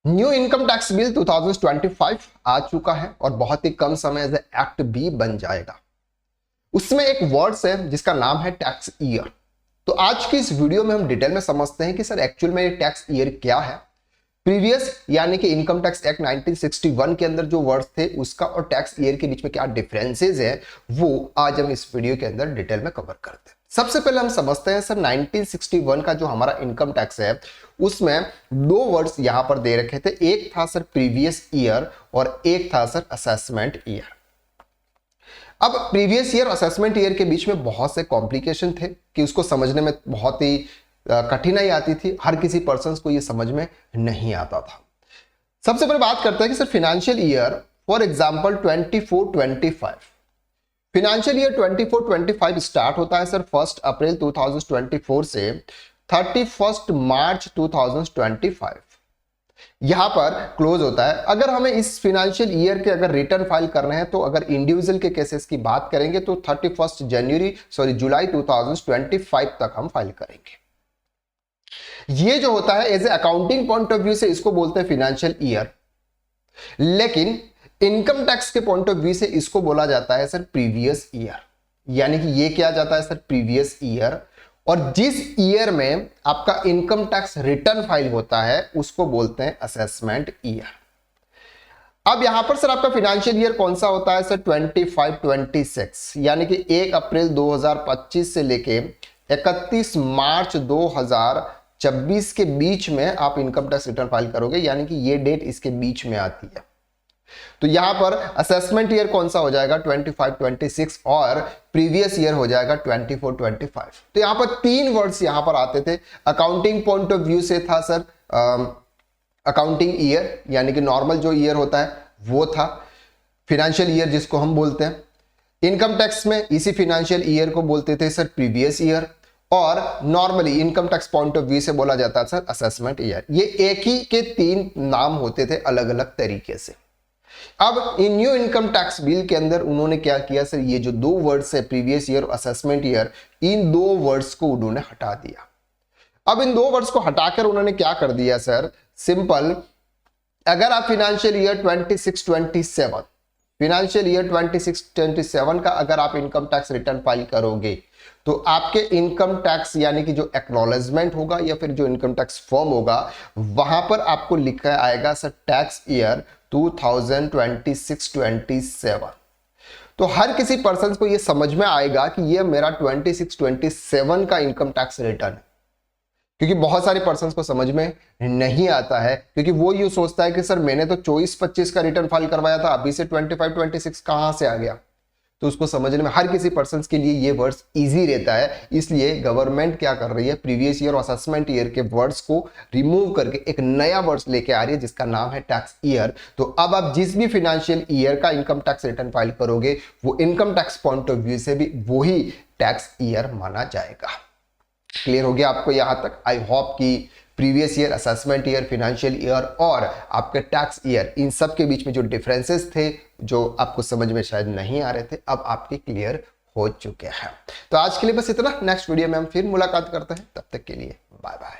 New income tax bill 2025 आ चुका है और बहुत ही कम समय से एक्ट भी बन जाएगा। उसमें एक वर्ड्स है जिसका नाम है टैक्स ईयर। तो आज की इस वीडियो में हम डिटेल में समझते हैं कि सर एक्चुअल में ये टैक्स ईयर क्या है, प्रीवियस यानी कि इनकम टैक्स एक्ट 1961 के अंदर जो वर्ड्स थे उसका और टैक्स ईयर के बीच में क्या डिफरेंसेस है वो आज हम इस वीडियो के अंदर डिटेल में कवर करते हैं। सबसे पहले हम समझते हैं सर 1961 का जो हमारा इनकम टैक्स है उसमें दो वर्ड्स यहां पर दे रखे थे, एक था सर प्रीवियस ईयर और एक था सर असेसमेंट ईयर। अब प्रीवियस ईयर असेसमेंट ईयर के बीच में बहुत से कॉम्प्लिकेशन थे कि उसको समझने में बहुत ही कठिनाई आती थी, हर किसी पर्सन को ये समझ में नहीं आता था। सबसे पहले बात करते हैं कि sir financial year for example 24-25 financial year 24-25 start होता है सर 1 अप्रैल 2024 से 31 मार्च 2025 यहां पर क्लोज होता है। अगर हमें इस फाइनेंशियल ईयर के अगर रिटर्न फाइल करने हैं तो अगर इंडिविजुअल के केसेस की बात करेंगे तो 31 जुलाई 2025 तक हम फाइल करेंगे। ये जो होता है as a accounting point of view से इसको बोलते हैं फाइनेंशियल ईयर, लेकिन इनकम टैक्स के पॉइंट ऑफ व्यू से इसको बोला जाता है सर प्रीवियस ईयर। यानी कि ये क्या जाता है सर प्रीवियस ईयर, और जिस ईयर में आपका इनकम टैक्स रिटर्न फाइल होता है उसको बोलते हैं असेसमेंट ईयर। अब यहां पर सर आपका फाइनेंशियल ईयर कौन सा होता है सर 25-26 यानी कि 1 अप्रैल 2025 से लेके 31 मार्च 2026 के बीच में आप इनकम टैक्स रिटर्न फाइल करोगे, यानी कि ये डेट इसके बीच में आती है। तो यहां पर असेसमेंट ईयर कौन सा हो जाएगा 25-26 और प्रीवियस ईयर हो जाएगा 24-25। तो यहां पर तीन वर्ड्स यहां पर आते थे। अकाउंटिंग पॉइंट ऑफ व्यू से था सर अकाउंटिंग ईयर यानी कि नॉर्मल जो ईयर होता है वो था, फाइनेंशियल ईयर जिसको हम बोलते हैं। इनकम टैक्स में इसी फाइनेंशियल ईयर को बोलते थे सर प्रीवियस ईयर, और normally income tax point of view से बोला जाता है सर असेसमेंट ईयर। ये एक ही के तीन नाम होते थे अलग अलग तरीके से। अब इन न्यू इनकम टैक्स बिल के अंदर उन्होंने क्या किया सर, ये जो दो वर्ड्स है प्रीवियस ईयर और असेसमेंट ईयर, इन दो वर्ड्स को उन्होंने हटा दिया। अब इन दो वर्ड्स को हटाकर उन्होंने क्या कर दिया सर, सिंपल, अगर आप फाइनेंशियल ईयर 26-27 का अगर आप इनकम टैक्स रिटर्न फाइल करोगे तो आपके इनकम टैक्स यानी कि जो एक्नॉलेजमेंट होगा या फिर जो इनकम टैक्स फॉर्म होगा वहां पर आपको लिखा आएगा सर टैक्स ईयर 2026-27। तो हर किसी पर्सन को यह समझ में आएगा कि यह मेरा 26-27 का इनकम टैक्स रिटर्न है, क्योंकि बहुत सारे पर्सन को समझ में नहीं आता है, क्योंकि वो ये सोचता है कि सर मैंने तो 24-25 का रिटर्न फाइल करवाया था, अभी से 25-26 कहां से आ गया। तो उसको समझने में हर किसी पर्सन के लिए ये वर्ड्स इजी रहता है, इसलिए गवर्नमेंट क्या कर रही है, प्रीवियस ईयर और असेसमेंट ईयर के वर्ड्स को रिमूव करके एक नया वर्ड्स लेके आ रही है जिसका नाम है टैक्स ईयर। तो अब आप जिस भी फाइनेंशियल ईयर का इनकम टैक्स रिटर्न फाइल करोगे वो income tax point of view से भी वही टैक्स ईयर माना जाएगा। क्लियर हो गया आपको यहां तक? आई होप कि previous year, assessment year, financial year और आपके टैक्स ईयर, इन सब के बीच में जो डिफरेंसेस थे जो आपको समझ में शायद नहीं आ रहे थे, अब आपके क्लियर हो चुके हैं। तो आज के लिए बस इतना। नेक्स्ट वीडियो में हम फिर मुलाकात करते हैं, तब तक के लिए बाय बाय।